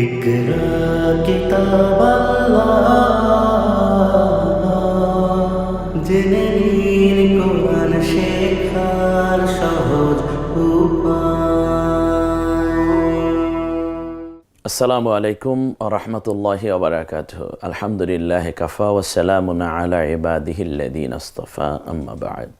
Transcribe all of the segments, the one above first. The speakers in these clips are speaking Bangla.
ইকরা কিতাব আল্লাহ, জেনে নিন কোরআন শেখার সহজ উপায়। আসসালামু আলাইকুম ওয়া রাহমাতুল্লাহি ওয়া বারাকাতুহু। আলহামদুলিল্লাহ কাফা ওয়া সালামুন আলা ইবাদিহিল্লাযীনা ইসতাফা, আম্মা বা'দ।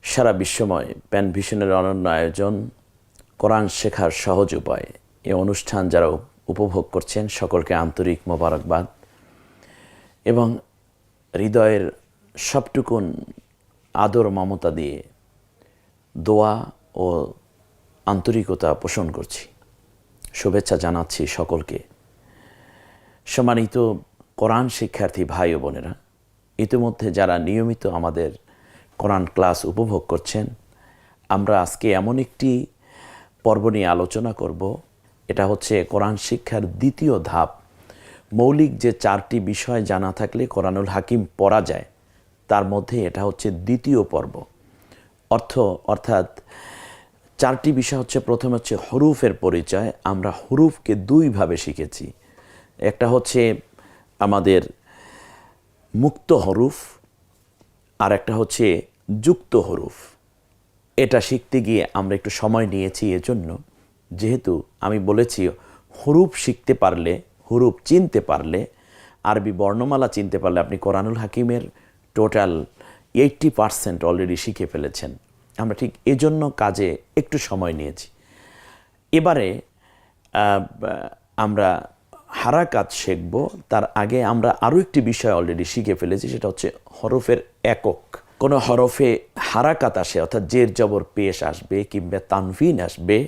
সারা বিশ্বময় প্যান ভিশনের অনন্য আয়োজন কোরআন শেখার সহজ উপায়, এই অনুষ্ঠান যারা উপভোগ করছেন সকলকে আন্তরিক মোবারকবাদ এবং হৃদয়ের সবটুকুন আদর মমতা দিয়ে দোয়া ও আন্তরিকতা পোষণ করছি, শুভেচ্ছা জানাচ্ছি সকলকে। সম্মানিত কোরআন শিক্ষার্থী ভাই ও বোনেরা, ইতিমধ্যে যারা নিয়মিত আমাদের কোরআন ক্লাস উপভোগ করছেন, আমরা আজকে এমন একটি পর্ব নিয়ে আলোচনা করব। এটা হচ্ছে কোরআন শিক্ষার দ্বিতীয় ধাপ। মৌলিক যে 4টি বিষয় জানা থাকলে কোরআনুল হাকিম পড়া যায়, তার মধ্যে এটা হচ্ছে দ্বিতীয় পর্ব। অর্থাৎ 4টি বিষয় হচ্ছে, প্রথমে হচ্ছে হরুফের পরিচয়। আমরা হরুফকে 2 ভাবে শিখেছি। একটা হচ্ছে আমাদের মুক্ত হরুফ, আর একটা হচ্ছে যুক্ত হরুফ। এটা শিখতে গিয়ে আমরা একটু সময় নিয়েছি, এজন্য যেহেতু আমি বলেছি হরুফ শিখতে পারলে, হরুফ চিনতে পারলে, আরবি বর্ণমালা চিনতে পারলে আপনি কোরআনুল হাকিমের টোটাল 80% অলরেডি শিখে ফেলেছেন। আমরা ঠিক এজন্য কাজে একটু সময় নিয়েছি। এবারে আমরা হারাকাত শিখব। তার আগে আমরা আরও একটি বিষয় অলরেডি শিখে ফেলেছি, সেটা হচ্ছে হরফের একক। কোনো হরফে হারাকাত আসে, অর্থাৎ জের জবর পেশ আসবে, কিংবা তানভিন আসবে,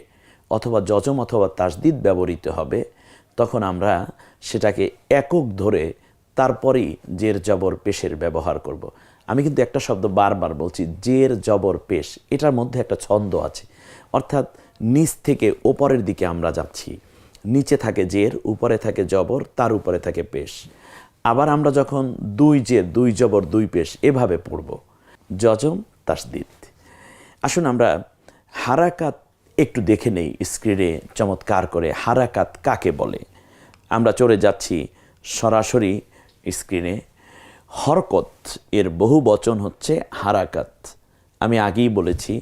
অথবা যজম অথবা তাসদিদ ব্যবহৃত হবে, তখন আমরা সেটাকে একক ধরে তারপরেই জের জবর পেশের ব্যবহার করব। আমি কিন্তু একটা শব্দ বারবার বলছি, জের জবর পেশ, এটার মধ্যে একটা ছন্দ আছে। অর্থাৎ নিচ থেকে ওপরের দিকে আমরা যাচ্ছি, নিচে থাকে জের, উপরে থাকে জবর, তার উপরে থাকে পেশ। আবার আমরা যখন 2 জের 2 জবর 2 পেশ এভাবে পড়ব, যজম তাসদিদ। আসুন আমরা হারাকাত একটু দেখে নেই স্ক্রিনে চমৎকার করে। হারাকাত কাকে বলে? আমরা চলে যাচ্ছি সরাসরি স্ক্রিনে। হরকত এর বহু বচন হচ্ছে হারাকাত। আমি আগেই বলেছি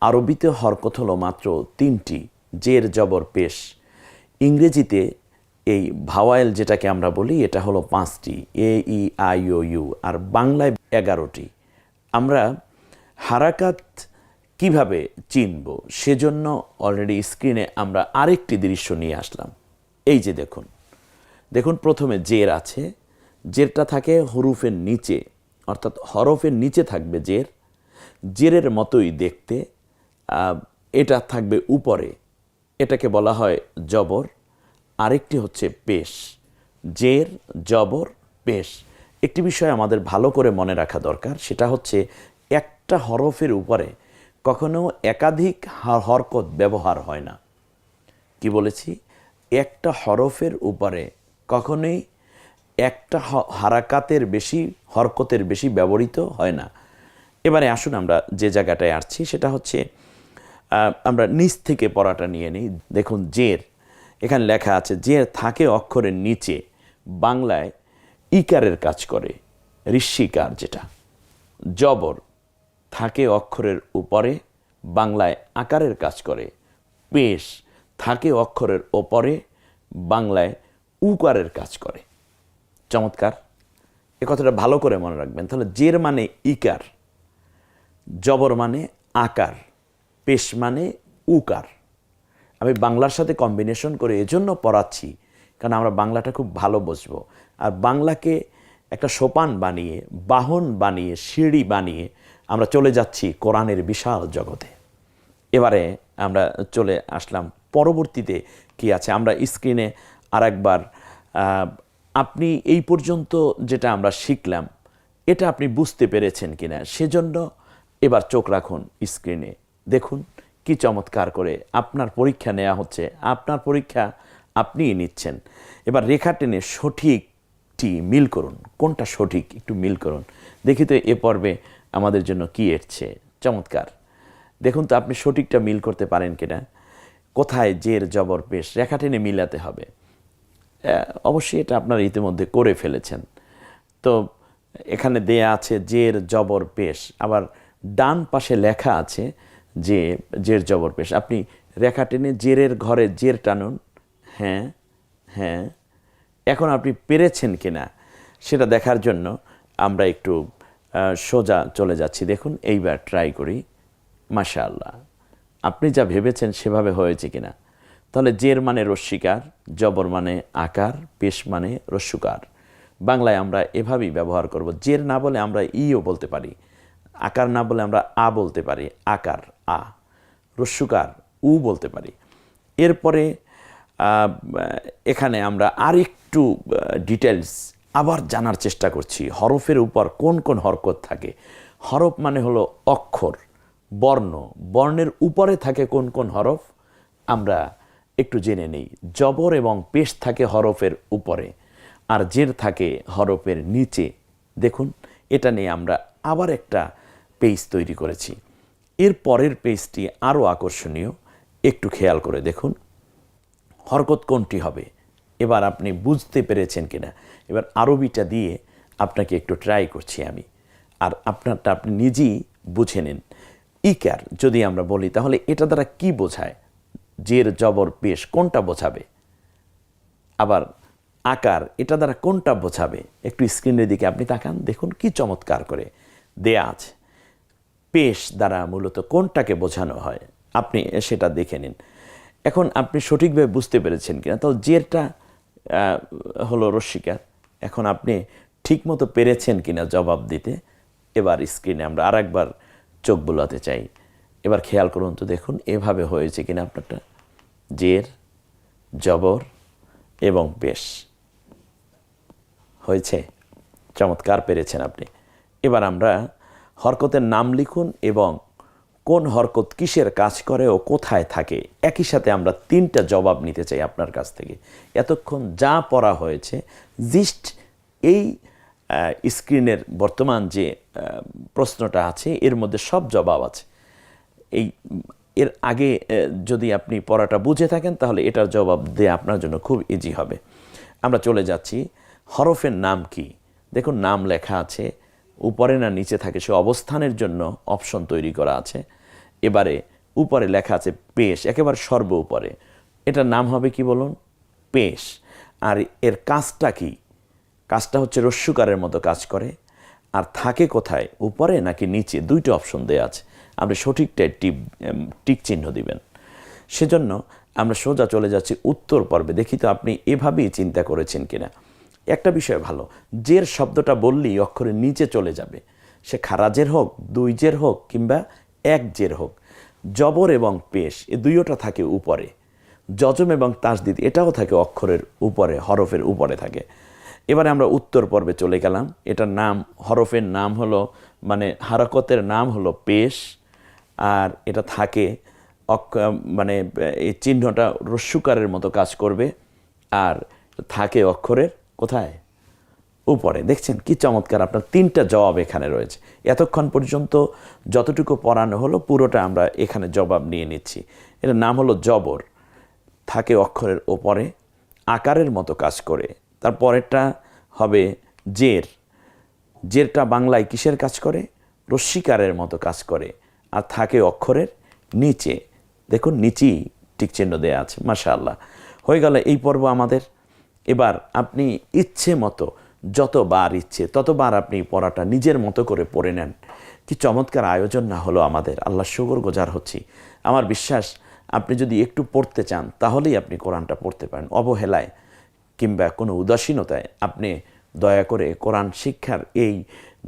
আরবিতে হরকত হলো মাত্র 3টি, জের জবর পেশ। ইংরেজিতে এই ভাওয়াইল যেটাকে আমরা বলি, এটা হলো 5টি, এ ই আই ও ইউ, আর বাংলায় 11টি। আমরা হারাকাত কিভাবে চিনব, সেজন্য অলরেডি স্ক্রিনে আমরা আরেকটি দৃশ্য নিয়ে আসলাম। এই যে দেখুন, প্রথমে জের আছে, জেরটা থাকে হরুফের নিচে, অর্থাৎ হরফের নিচে থাকবে জের, জেরের মতোই দেখতে। এটা থাকবে উপরে, এটাকে বলা হয় জবর। আরেকটি হচ্ছে পেশ, জের জবর পেশ। একটি বিষয় আমাদের ভালো করে মনে রাখা দরকার, সেটা হচ্ছে একটা হরফের উপরে কখনো একাধিক হরকত ব্যবহার হয় না। কি বলেছি? একটা হরফের উপরে কখনোই একটা হারাকাতের বেশি, হরকতের বেশি ব্যবহৃত হয় না। এবারে আসুন আমরা যে জায়গাটায় আসছি, সেটা হচ্ছে আমরা নিচ থেকে পড়াটা নিয়ে নিই। দেখুন জের, এখানে লেখা আছে জের থাকে অক্ষরের নিচে, বাংলায় ইকারের কাজ করে, ঋষিকার যেটা। জবর থাকে অক্ষরের উপরে, বাংলায় আকারের কাজ করে। পেশ থাকে অক্ষরের ওপরে, বাংলায় উকারের কাজ করে। চমৎকার, এ কথাটা ভালো করে মনে রাখবেন। তাহলে জের মানে ইকার, জবর মানে আকার, পেশ মানে উকার। আমি বাংলার সাথে কম্বিনেশন করে এজন্য পড়াচ্ছি, কারণ আমরা বাংলাটা খুব ভালো বুঝবো। আর বাংলাকে একটা সোপান বানিয়ে, বাহন বানিয়ে, সিঁড়ি বানিয়ে আমরা চলে যাচ্ছি কোরআনের বিশাল জগতে। এবারে আমরা চলে আসলাম পরবর্তীতে কি আছে। আমরা স্ক্রিনে আরেকবার, আপনি এই পর্যন্ত যেটা আমরা শিখলাম, এটা আপনি বুঝতে পেরেছেন কিনা, সেজন্য এবার চোখ রাখুন স্ক্রিনে। দেখুন কি চমৎকার করে আপনার পরীক্ষা নেওয়া হচ্ছে। আপনার পরীক্ষা আপনিই নিচ্ছেন। এবার রেখা টেনে সঠিকটি মিল করুন। কোনটা সঠিক একটু মিল করুন, দেখি তো এ পর্বে আমাদের জন্য কি এসছে। চমৎকার, দেখুন তো আপনি সঠিকটা মিল করতে পারেন কিনা। কোথায় জের জবর পেশ রেখা টেনে মিলাতে হবে। অবশ্যই এটা আপনারা ইতিমধ্যে করে ফেলেছেন। তো এখানে দেয়া আছে জের জবর পেশ, আবার ডান পাশে লেখা আছে যে জের জবর পেশ। আপনি রেখা টেনে জেরের ঘরে জের টানুন। হ্যাঁ হ্যাঁ, এখন আপনি পেরেছেন কিনা সেটা দেখার জন্য আমরা একটু সোজা চলে যাচ্ছি। দেখুন এইবার ট্রাই করি। মাশাআল্লাহ, আপনি যা ভেবেছেন সেভাবে হয়েছে কিনা। তাহলে জের মানে রস্যিকার, জবর মানে আকার, পেশ মানে রস্যুকার। বাংলায় আমরা এভাবেই ব্যবহার করব। জের না বলে আমরা ইও বলতে পারি, আকার না বলে আমরা আ বলতে পারি, আকার আ, রস্যুকার উ বলতে পারি। এরপরে এখানে আমরা আর একটু ডিটেলস আবার জানার চেষ্টা করছি। হরফের উপর কোন কোন হরকত থাকে। হরফ মানে হলো অক্ষর, বর্ণ, বর্ণের উপরে থাকে কোন কোন হরফ আমরা একটু জেনে নেই। জবর এবং পেশ থাকে হরফের উপরে, আর জের থাকে হরফের নিচে। দেখুন এটা নিয়ে আমরা আবার একটা পেজ তৈরি করেছি। এর পরের পেজটি আরও আকর্ষণীয়, একটু খেয়াল করে দেখুন হরকত কোনটি হবে। এবার আপনি বুঝতে পেরেছেন কিনা। এবার আরবিটা দিয়ে আপনাকে একটু ট্রাই করছি আমি, আর আপনারটা আপনি নিজেই বুঝে নিন। ইকার যদি আমরা বলি তাহলে এটা দ্বারা কি বোঝায়, জের জবর পেশ কোনটা বোঝাবে। আবার আকার এটা দ্বারা কোনটা বোঝাবে। একটু স্ক্রিনের দিকে আপনি তাকান, দেখুন কি চমৎকার করে দেয়া আছে। পেশ দ্বারা মূলত কোনটাকে বোঝানো হয় আপনি সেটা দেখে নিন। এখন আপনি সঠিকভাবে বুঝতে পেরেছেন কিনা। তাহলে জেরটা হলো রস্যিকার। এখন আপনি ঠিকমতো পেরেছেন কিনা জবাব দিতে। এবার স্ক্রিনে আমরা আরেকবার চোখ বোলাতে চাই। এবার খেয়াল করুন তো, দেখুন এভাবে হয়েছে কিনা আপনারটা। জের জবর এবং পেশ হয়েছে, চমৎকার পেরেছেন আপনি। এবার আমরা হরকতের নাম লিখুন এবং কোন হরকত কিসের কাজ করে ও কোথায় থাকে। একই সাথে আমরা 3টা জবাব নিতে চাই আপনার কাছ থেকে। এতক্ষণ যা পড়া হয়েছে জিস্ট এই স্ক্রিনের বর্তমান যে প্রশ্নটা আছে এর মধ্যে সব জবাব আছে। এর আগে যদি আপনি পড়াটা বুঝে থাকেন তাহলে এটার জবাব দেওয়া আপনার জন্য খুব ইজি হবে। আমরা চলে যাচ্ছি। হরফের নাম কি? দেখুন নাম লেখা আছে, উপরে না নিচে থাকে সে অবস্থানের জন্য অপশন তৈরি করা আছে। এবারে উপরে লেখা আছে পেশ, একেবারে সর্ব উপরে। এটার নাম হবে কি বলুন? পেশ। আর এর কাজটা কি? কাজটা হচ্ছে রস্যুকারের মতো কাজ করে। আর থাকে কোথায়, উপরে নাকি নিচে? 2টা অপশন দেওয়া আছে। আপনি সঠিকটায় টিক চিহ্ন দিবেন। সেজন্য আমরা সোজা চলে যাচ্ছি উত্তর পর্বে। দেখি তো আপনি এভাবেই চিন্তা করেছেন কিনা। একটা বিষয় ভালো, জের শব্দটা বললেই অক্ষরের নিচে চলে যাবে, সে খারাজের হোক, 2 জের হোক কিংবা 1 জের হোক। জবর এবং পেশ এ দুইটা থাকে উপরে। যজম এবং তাসদিদ এটাও থাকে অক্ষরের উপরে, হরফের উপরে থাকে। এবারে আমরা উত্তর পর্বে চলে গেলাম। এটার নাম, হরফের নাম হলো, মানে হারকতের নাম হলো পেশ। আর এটা থাকে মানে এই চিহ্নটা রস্যুকারের মতো কাজ করবে। আর থাকে অক্ষরের কোথায়? উপরে। দেখছেন কি চমৎকার, আপনার 3টা জবাব এখানে রয়েছে। এতক্ষণ পর্যন্ত যতটুকু পড়ানো হলো পুরোটা আমরা এখানে জবাব নিয়ে নিচ্ছি। এটার নাম হলো জবর, থাকে অক্ষরের ওপরে, আকারের মতো কাজ করে। তারপরেরটা হবে জের। জেরটা বাংলায় কিসের কাজ করে? রস্যিকারের মতো কাজ করে, আর থাকে অক্ষরের নিচে। দেখুন নিচেই টিক চিহ্ন দেওয়া আছে। মাশাআল্লাহ, হয়ে গেল এই পর্ব আমাদের। এবার আপনি ইচ্ছে মতো যতবার ইচ্ছে ততবার আপনি পড়াটা নিজের মতো করে পড়ে নেন। কি চমৎকার আয়োজন না হলো আমাদের। আল্লাহ শুকরগুজার হচ্ছি। আমার বিশ্বাস আপনি যদি একটু পড়তে চান তাহলেই আপনি কোরআনটা পড়তে পারেন। অবহেলায় কিংবা কোনো উদাসীনতায় আপনি দয়া করে কোরআন শিক্ষার এই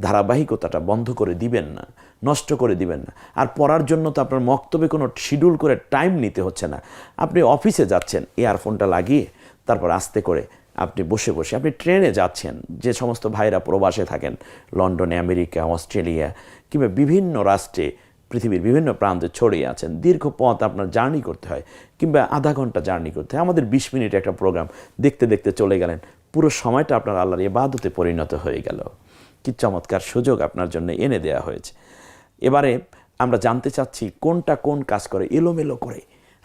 ধারাবাহিকতাটা বন্ধ করে দিবেন না, নষ্ট করে দিবেন না। আর পড়ার জন্য তো আপনার মক্তবে কোনো শিডিউল করে টাইম নিতে হচ্ছে না। আপনি অফিসে যাচ্ছেন, ইয়ারফোনটা লাগিয়ে তারপর আস্তে করে আপনি বসে বসে, আপনি ট্রেনে যাচ্ছেন, যে সমস্ত ভাইরা প্রবাসে থাকেন, লন্ডনে, আমেরিকা, অস্ট্রেলিয়া কিংবা বিভিন্ন রাষ্ট্রে, পৃথিবীর বিভিন্ন প্রান্তে ছড়িয়ে আছেন, দীর্ঘ পথ আপনার জার্নি করতে হয় কিংবা আধা ঘন্টা জার্নি করতে হয়। আমাদের 20 মিনিট একটা প্রোগ্রাম দেখতে দেখতে চলে গেলেন, পুরো সময়টা আপনার আল্লাহর ইবাদতে পরিণত হয়ে গেল। কি চমৎকার সুযোগ আপনার জন্য এনে দেওয়া হয়েছে। এবারে আমরা জানতে চাচ্ছি কোনটা কোন কাজ করে। এলোমেলো করে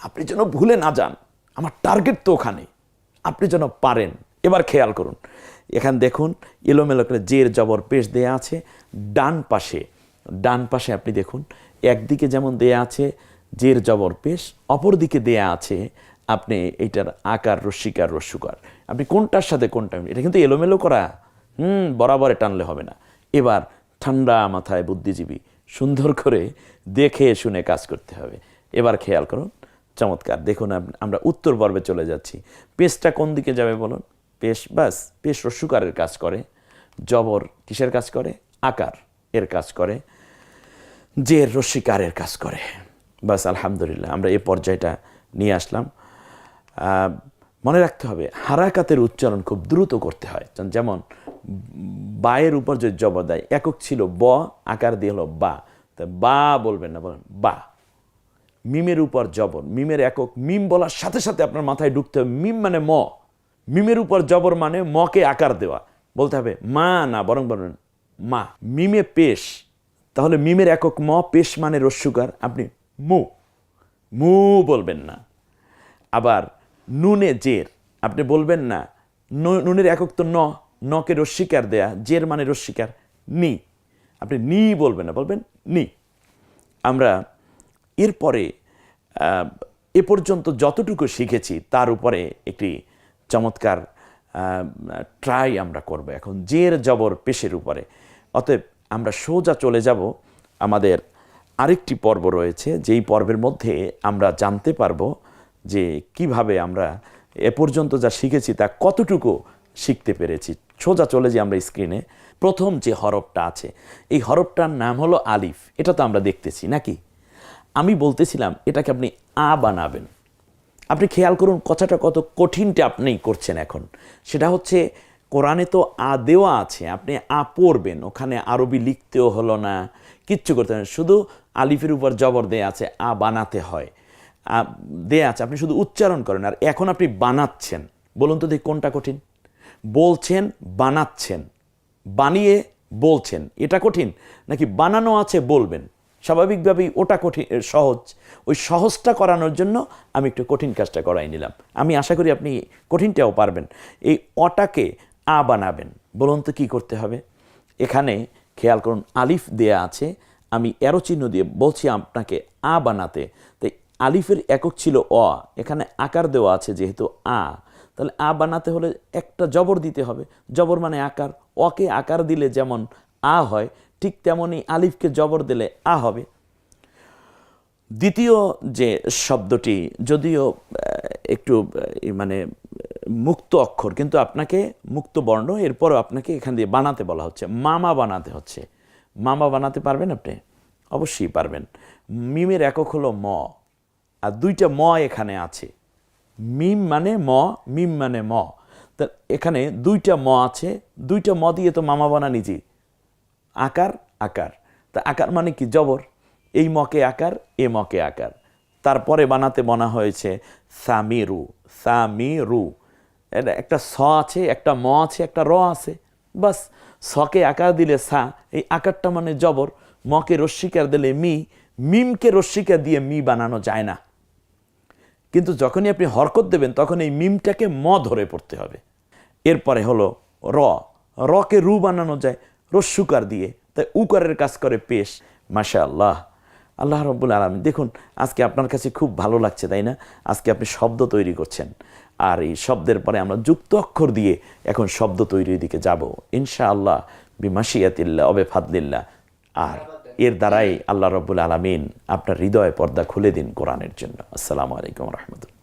আপনি যেন ভুলে না যান, আমার টার্গেট তো ওখানে, আপনি যেন পারেন। এবার খেয়াল করুন, এখানে দেখুন এলোমেলো করে জের জবর পেশ দেয়া আছে। ডান পাশে আপনি দেখুন একদিকে যেমন দেয়া আছে জের জবর পেশ, অপর দিকে দেয়া আছে আপনি এইটার আকার রস্যিকার রস্যুকার। আপনি কোনটার সাথে কোনটা, এটা কিন্তু এলোমেলো করা, বরাবরে টানলে হবে না। এবার ঠান্ডা মাথায় বুদ্ধিজীবী সুন্দর করে দেখে শুনে কাজ করতে হবে। এবার খেয়াল করুন, চমৎকার। দেখুন আমরা উত্তর পর্বে চলে যাচ্ছি। পেশটা কোন দিকে যাবে বলুন? পেশ, বাস পেশ রস্যুকারের কাজ করে, জবর কিসের কাজ করে? আকার এর কাজ করে, জের রস্যিকারের কাজ করে। বাস আলহামদুলিল্লাহ, আমরা এই পর্যায়টা নিয়ে আসলাম। মনে রাখতে হবে হারাকাতের উচ্চারণ খুব দ্রুত করতে হয়। যেমন বায়ের উপর যে জবর দেয়, একক ছিল ব, আকার দিয়ে হলো বা, তা বা বলবেন না, বলেন বা। মিমের উপর জবর, মিমের একক, মিম বলার সাথে সাথে আপনার মাথায় ঢুকতে হবে মিম মানে ম। মিমের উপর জবর মানে মকে আকার দেওয়া, বলতে হবে মা না, বরং বলবেন মা। মিমে পেশ, তাহলে মিমের একক ম, পেশ মানে রস্যুকার, আপনি মু মু বলবেন না। আবার নুনে জের, আপনি বলবেন না নুনের একক তো ন, নকে রস্যিকার দেয়া, জের মানে রস্যিকার, নি, আপনি নি বলবেন না, বলবেন নি। আমরা এরপরে এ পর্যন্ত যতটুকু শিখেছি তার উপরে একটি চমৎকার ট্রাই আমরা করব এখন জের জবর পেশের উপরে। অতএব আমরা সোজা চলে যাব, আমাদের আরেকটি পর্ব রয়েছে, যেই পর্বের মধ্যে আমরা জানতে পারবো যে কিভাবে আমরা এ পর্যন্ত যা শিখেছি তা কতটুকু শিখতে পেরেছি। সোজা চলে যাই আমরা স্ক্রিনে। প্রথম যে হরফটা আছে, এই হরফটার নাম হলো আলিফ। এটা তো আমরা দেখতেছি নাকি? আমি বলতেছিলাম এটাকে আপনি আ বানাবেন। আপনি খেয়াল করুন কথাটা কত কঠিনটা আপনি করছেন এখন। সেটা হচ্ছে কোরআনে তো আ দেওয়া আছে, আপনি আ পড়বেন, ওখানে আরবি লিখতেও হলো না, কিচ্ছু করতে হবে না, শুধু আলিফের উপর জবর দেয়া আছে, আ বানাতে হয়, দেয়া আছে, আপনি শুধু উচ্চারণ করেন। আর এখন আপনি বানাচ্ছেন, বলুন তো দেখি কোনটা কঠিন? বলছেন, বানাচ্ছেন, বানিয়ে বলছেন, এটা কঠিন নাকি বানানো আছে বলবেন? স্বাভাবিকভাবেই ওটা কঠিন, সহজ। ওই সহজটা করানোর জন্য আমি একটু কঠিন কাজটা করাই নিলাম। আমি আশা করি আপনি কঠিনটাও পারবেন। এই অটাকে আ বানাবেন, বলুন তো কী করতে হবে? এখানে খেয়াল করুন আলিফ দেয়া আছে, আমি অ্যারো চিহ্ন দিয়ে বলছি আপনাকে আ বানাতে। তাই আলিফের একক ছিল অ, এখানে আকার দেওয়া আছে যেহেতু আ, তাহলে আ বানাতে হলে একটা জবর দিতে হবে। জবর মানে আকার, অকে আকার দিলে যেমন আ হয়, ঠিক তেমনই আলিফকে জবর দিলে আ হবে। দ্বিতীয় যে শব্দটি যদিও একটু মানে মুক্ত অক্ষর, কিন্তু আপনাকে মুক্ত বর্ণ, এরপরও আপনাকে এখান দিয়ে বানাতে বলা হচ্ছে, মামা বানাতে হচ্ছে। মামা বানাতে পারবেন আপনি? অবশ্যই পারবেন। মিমের একক হলো ম, আর দুইটা ম এখানে আছে, মিম মানে ম, মিম মানে ম। তা এখানে দুইটা ম আছে, দুইটা ম দিয়ে তো মামা বানানি জি, আকার আকার। তা আকার মানে কি? জবর, এই মকে আকার, এ মকে আকার। তারপরে বানাতে বনা হয়েছে সামিরু, সামিরু। এটা একটা স আছে, একটা ম আছে, একটা র আছে, বাস। সকে আকার দিলে সা, এই আকারটা মানে জবর, মকে রস্যিকার দিলে মি, মিমকে রস্যিকার দিয়ে মি বানানো যায় না। কিন্তু যখনই আপনি হরকত দেবেন তখন এই মিমটাকে ম ধরে পড়তে হবে। এরপরে হলো র, রকে রু বানানো যায় রস্যুকার দিয়ে, তাই উকারের কাজ করে পেশ। মাশাআল্লাহ, আল্লাহ রাব্বুল আলামিন। দেখুন আজকে আপনার কাছে খুব ভালো লাগছে, তাই না? আজকে আপনি শব্দ তৈরি করছেন, আর এই শব্দের পরে আমরা যুক্ত অক্ষর দিয়ে এখন শব্দ তৈরির দিকে যাব ইনশাআল্লাহ, বিমাশিয়াতিল্লাহ ওবে ফাদলিল্লাহ। আর এর দ্বারাই আল্লাহ রাব্বুল আলামিন আপনার হৃদয়ে পর্দা খুলে দিন কোরআনের জন্য। আসসালামু আলাইকুম ওয়া রাহমাতুল্লাহ।